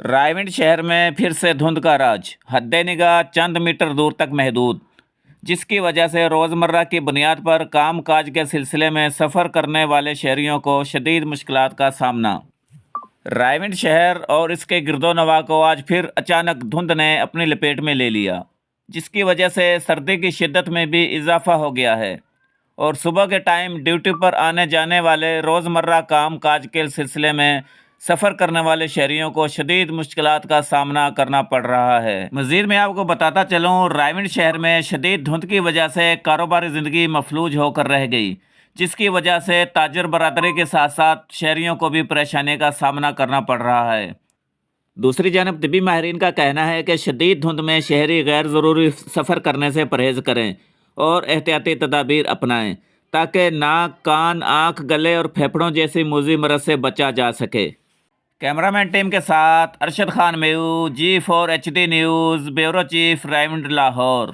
رائے شہر میں پھر سے دھند کا راج، حد نگاہ چند میٹر دور تک محدود، جس کی وجہ سے روزمرہ کی بنیاد پر کام کاج کے سلسلے میں سفر کرنے والے شہریوں کو شدید مشکلات کا سامنا۔ رائے شہر اور اس کے گرد و نواح کو آج پھر اچانک دھند نے اپنی لپیٹ میں لے لیا، جس کی وجہ سے سردی کی شدت میں بھی اضافہ ہو گیا ہے اور صبح کے ٹائم ڈیوٹی پر آنے جانے والے روزمرہ کام کاج کے سلسلے میں سفر کرنے والے شہریوں کو شدید مشکلات کا سامنا کرنا پڑ رہا ہے۔ مزید میں آپ کو بتاتا چلوں، رائے شہر میں شدید دھند کی وجہ سے کاروباری زندگی مفلوج ہو کر رہ گئی، جس کی وجہ سے تاجر برادری کے ساتھ ساتھ شہریوں کو بھی پریشانی کا سامنا کرنا پڑ رہا ہے۔ دوسری جانب طبی ماہرین کا کہنا ہے کہ شدید دھند میں شہری غیر ضروری سفر کرنے سے پرہیز کریں اور احتیاطی تدابیر اپنائیں تاکہ ناک، کان، آنکھ، گلے اور پھیپھڑوں جیسی موذی مرض سے بچا جا سکے۔ کیمرامین ٹیم کے ساتھ ارشد خان میو، G4HD نیوز، بیورو چیف، رائے لاہور۔